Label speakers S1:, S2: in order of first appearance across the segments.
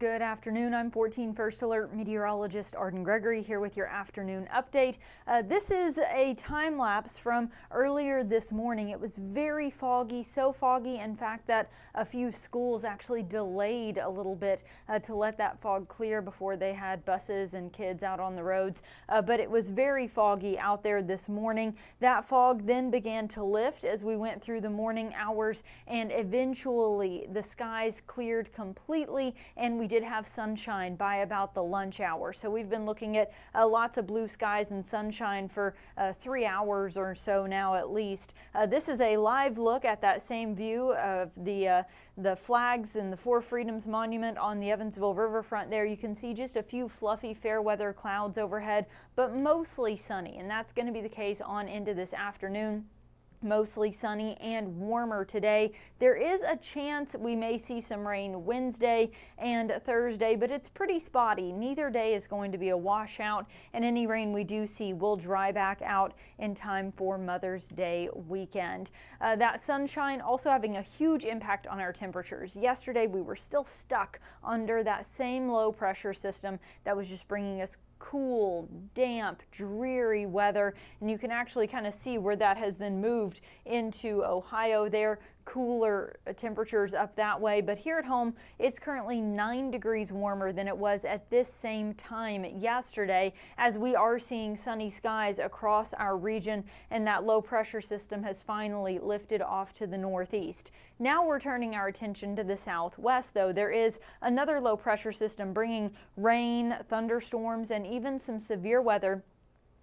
S1: Good afternoon. I'm 14 First Alert meteorologist Arden Gregory here with your afternoon update. This is a time lapse from earlier this morning. It was very foggy, so foggy in fact that a few schools actually delayed a little bit to let that fog clear before they had buses and kids out on the roads. But it was very foggy out there this morning. That fog then began to lift as we went through the morning hours, and eventually the skies cleared completely and we did have sunshine by about the lunch hour. So we've been looking at lots of blue skies and sunshine for 3 hours or so now at least. This is a live look at that same view of the flags and the Four Freedoms Monument on the Evansville riverfront there. You can see just a few fluffy fair weather clouds overhead, but mostly sunny, and that's going to be the case on into this afternoon. Mostly sunny and warmer today. There is a chance we may see some rain Wednesday and Thursday, but it's pretty spotty. Neither day is going to be a washout, and any rain we do see will dry back out in time for Mother's Day weekend. That sunshine also having a huge impact on our temperatures. Yesterday we were still stuck under that same low pressure system that was just bringing us cool, damp, dreary weather, and you can actually kind of see where that has then moved into Ohio there. Cooler temperatures up that way, but here at home it's currently 9 degrees warmer than it was at this same time yesterday, as we are seeing sunny skies across our region and that low pressure system has finally lifted off to the northeast. Now we're turning our attention to the southwest, though. There is another low pressure system bringing rain, thunderstorms, and even some severe weather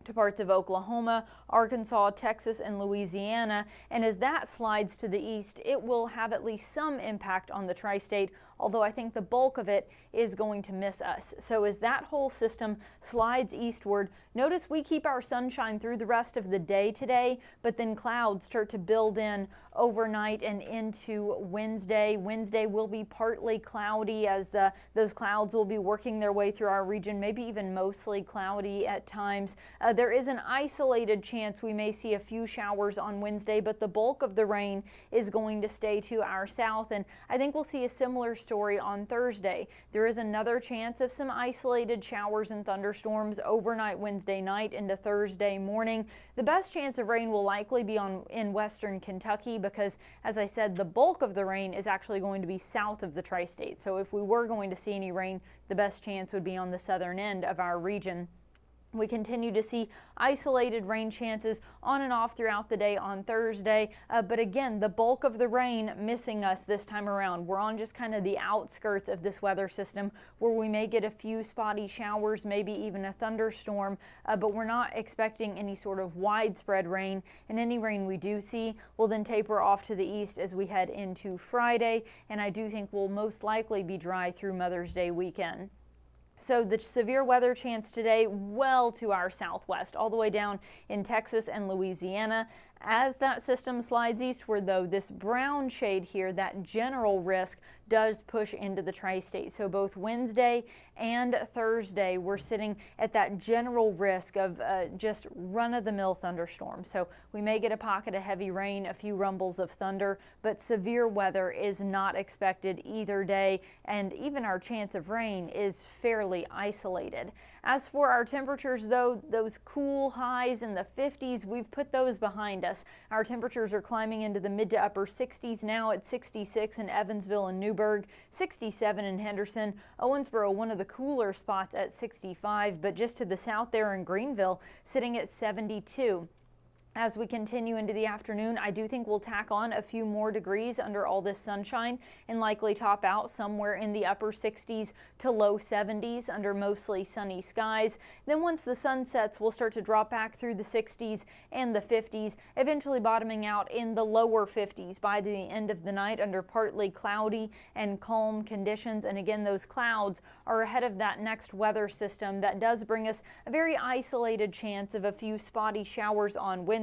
S1: to parts of Oklahoma, Arkansas, Texas, and Louisiana. And as that slides to the east, it will have at least some impact on the tri-state, although I think the bulk of it is going to miss us. So as that whole system slides eastward, notice we keep our sunshine through the rest of the day today, but then clouds start to build in overnight and into Wednesday. Wednesday will be partly cloudy as those clouds will be working their way through our region, maybe even mostly cloudy at times. There is an isolated chance we may see a few showers on Wednesday, but the bulk of the rain is going to stay to our south, and I think we'll see a similar story on Thursday. There is another chance of some isolated showers and thunderstorms overnight Wednesday night into Thursday morning. The best chance of rain will likely be in western Kentucky because, as I said, the bulk of the rain is actually going to be south of the tri-state. So if we were going to see any rain, the best chance would be on the southern end of our region. We continue to see isolated rain chances on and off throughout the day on Thursday, but again, the bulk of the rain missing us this time around. We're on just kind of the outskirts of this weather system where we may get a few spotty showers, maybe even a thunderstorm, but we're not expecting any sort of widespread rain, and any rain we do see will then taper off to the east as we head into Friday, and I do think we'll most likely be dry through Mother's Day weekend. So the severe weather chance today well to our southwest, all the way down in Texas and Louisiana. As that system slides eastward, though, this brown shade here, that general risk, does push into the tri-state. So both Wednesday and Thursday, we're sitting at that general risk of just run-of-the-mill thunderstorms. So we may get a pocket of heavy rain, a few rumbles of thunder, but severe weather is not expected either day, and even our chance of rain is fairly isolated. As for our temperatures, though, those cool highs in the 50s, we've put those behind us. Our temperatures are climbing into the mid to upper 60s now at 66 in Evansville and Newburgh, 67 in Henderson, Owensboro, one of the cooler spots at 65, but just to the south there in Greenville, sitting at 72. As we continue into the afternoon, I do think we'll tack on a few more degrees under all this sunshine and likely top out somewhere in the upper 60s to low 70s under mostly sunny skies. Then once the sun sets, we'll start to drop back through the 60s and the 50s, eventually bottoming out in the lower 50s by the end of the night under partly cloudy and calm conditions. And again, those clouds are ahead of that next weather system that does bring us a very isolated chance of a few spotty showers on Wednesday.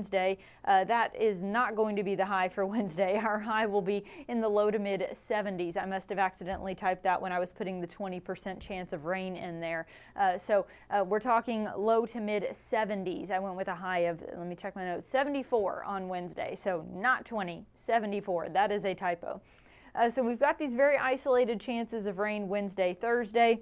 S1: That is not going to be the high for Wednesday. Our high will be in the low to mid 70s. I must have accidentally typed that when I was putting the 20% chance of rain in there. So we're talking low to mid 70s. I went with a high of, let me check my notes, 74 on Wednesday. So not 20, 74. That is a typo. So we've got these very isolated chances of rain Wednesday, Thursday.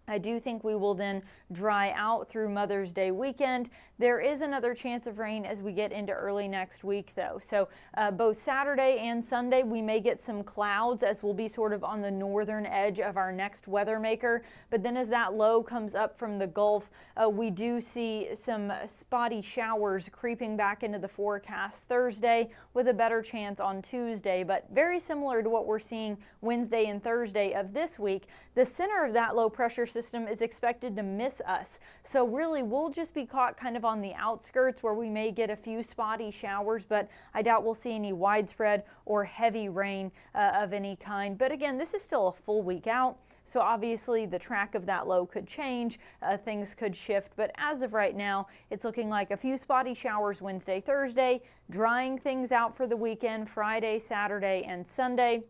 S1: I do think we will then dry out through Mother's Day weekend. There is another chance of rain as we get into early next week, though. So both Saturday and Sunday, we may get some clouds as we'll be sort of on the northern edge of our next weather maker. But then as that low comes up from the Gulf, we do see some spotty showers creeping back into the forecast Thursday with a better chance on Tuesday. But very similar to what we're seeing Wednesday and Thursday of this week, the center of that low pressure system is expected to miss us. So really we'll just be caught kind of on the outskirts where we may get a few spotty showers, but I doubt we'll see any widespread or heavy rain of any kind. But again, this is still a full week out. So obviously the track of that low could change, things could shift, but as of right now, it's looking like a few spotty showers Wednesday, Thursday, drying things out for the weekend, Friday, Saturday, and Sunday.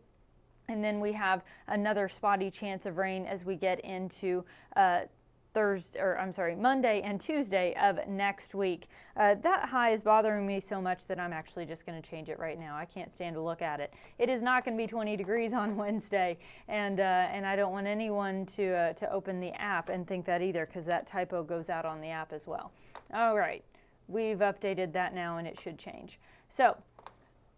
S1: And then we have another spotty chance of rain as we get into Monday and Tuesday of next week. That high is bothering me so much that I'm actually just going to change it right now. I can't stand to look at it. It is not going to be 20 degrees on Wednesday, and I don't want anyone to open the app and think that either, because that typo goes out on the app as well. All right, we've updated that now, and it should change. So,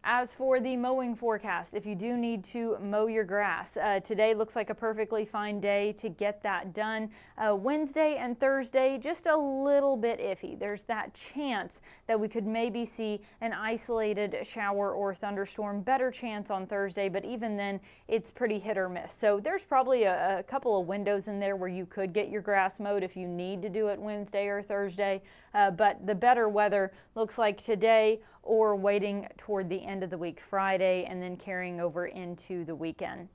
S1: as for the mowing forecast, if you do need to mow your grass, today looks like a perfectly fine day to get that done. Wednesday and Thursday, just a little bit iffy. There's that chance that we could maybe see an isolated shower or thunderstorm. Better chance on Thursday, but even then, it's pretty hit or miss. So there's probably a couple of windows in there where you could get your grass mowed if you need to do it Wednesday or Thursday. But the better weather looks like today or waiting toward the end of the week, Friday, and then carrying over into the weekend.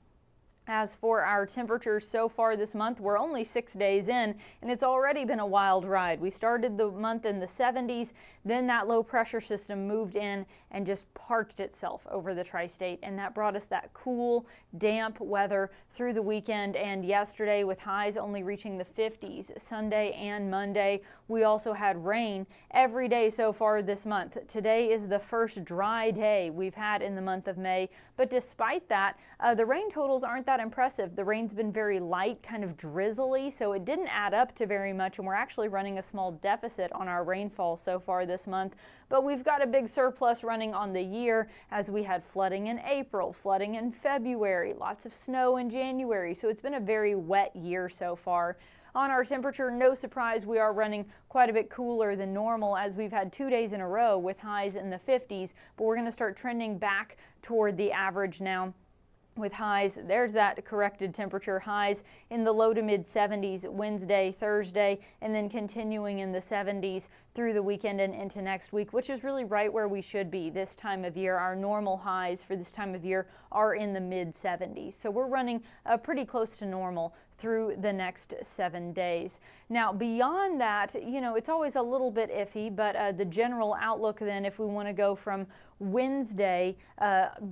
S1: As for our temperatures so far this month, we're only 6 days in, and it's already been a wild ride. We started the month in the 70s, then that low pressure system moved in and just parked itself over the tri-state, and that brought us that cool, damp weather through the weekend and yesterday, with highs only reaching the 50s Sunday and Monday. We also had rain every day so far this month. Today is the first dry day we've had in the month of May, but despite that, the rain totals aren't that impressive. The rain's been very light, kind of drizzly, so it didn't add up to very much, and we're actually running a small deficit on our rainfall so far this month. But we've got a big surplus running on the year, as we had flooding in April, flooding in February, lots of snow in January, so it's been a very wet year so far. On our temperature, no surprise, we are running quite a bit cooler than normal, as we've had 2 days in a row with highs in the 50s, but we're going to start trending back toward the average now, with highs, there's that corrected temperature, highs in the low to mid 70s Wednesday, Thursday, and then continuing in the 70s through the weekend and into next week, which is really right where we should be this time of year. Our normal highs for this time of year are in the mid 70s. So we're running pretty close to normal through the next 7 days. Now, beyond that, you know, it's always a little bit iffy, but the general outlook then, if we want to go from Wednesday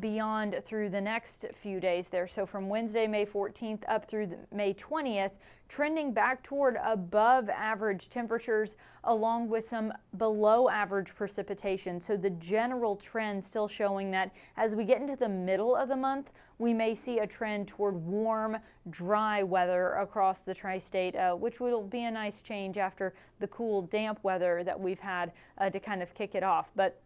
S1: beyond through the next few days there, so from Wednesday, May 14th up through May 20th, trending back toward above average temperatures along with some below average precipitation. So the general trend still showing that as we get into the middle of the month, we may see a trend toward warm, dry weather across the tri-state, which will be a nice change after the cool, damp weather that we've had to kind of kick it off. But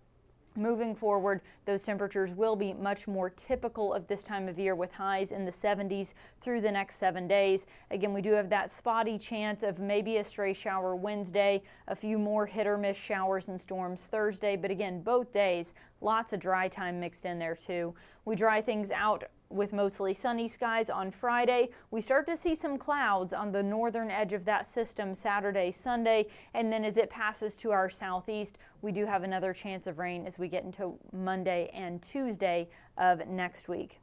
S1: moving forward, those temperatures will be much more typical of this time of year, with highs in the 70s through the next 7 days. Again, we do have that spotty chance of maybe a stray shower Wednesday, a few more hit or miss showers and storms Thursday, but again, both days, lots of dry time mixed in there too. We dry things out with mostly sunny skies on Friday. We start to see some clouds on the northern edge of that system Saturday, Sunday, and then as it passes to our southeast, we do have another chance of rain as we get into Monday and Tuesday of next week.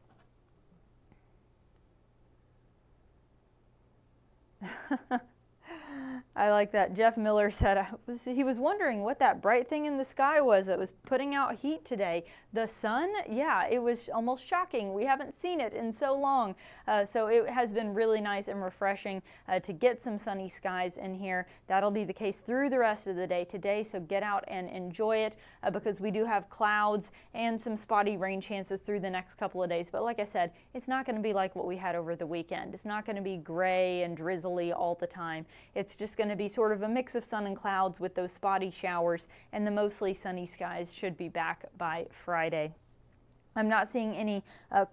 S1: I like that. Jeff Miller said he was wondering what that bright thing in the sky was that was putting out heat today. The sun? Yeah, it was almost shocking. We haven't seen it in so long. So it has been really nice and refreshing to get some sunny skies in here. That'll be the case through the rest of the day today, so get out and enjoy it because we do have clouds and some spotty rain chances through the next couple of days. But like I said, it's not going to be like what we had over the weekend. It's not going to be gray and drizzly all the time. It's just going to be sort of a mix of sun and clouds with those spotty showers, and the mostly sunny skies should be back by Friday. I'm not seeing any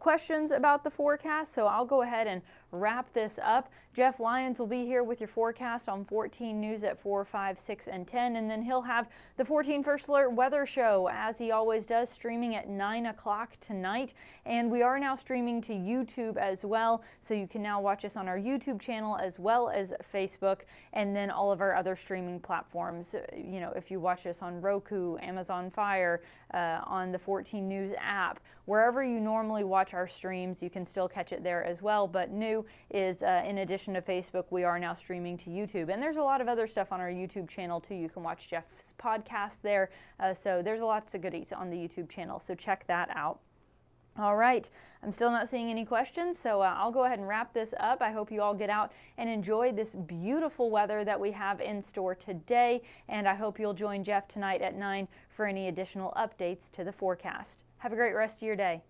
S1: questions about the forecast, so I'll go ahead and wrap this up. Jeff Lyons will be here with your forecast on 14 News at 4, 5, 6, and 10, and then he'll have the 14 First Alert weather show, as he always does, streaming at 9 o'clock tonight. And we are now streaming to YouTube as well, so you can now watch us on our YouTube channel as well as Facebook, and then all of our other streaming platforms. You know, if you watch us on Roku, Amazon Fire, on the 14 News app, wherever you normally watch our streams, you can still catch it there as well. But new is, in addition to Facebook, we are now streaming to YouTube. And there's a lot of other stuff on our YouTube channel too. You can watch Jeff's podcast there. So there's lots of goodies on the YouTube channel. So check that out. All right, I'm still not seeing any questions, so I'll go ahead and wrap this up. I hope you all get out and enjoy this beautiful weather that we have in store today, and I hope you'll join Jeff tonight at 9 for any additional updates to the forecast. Have a great rest of your day.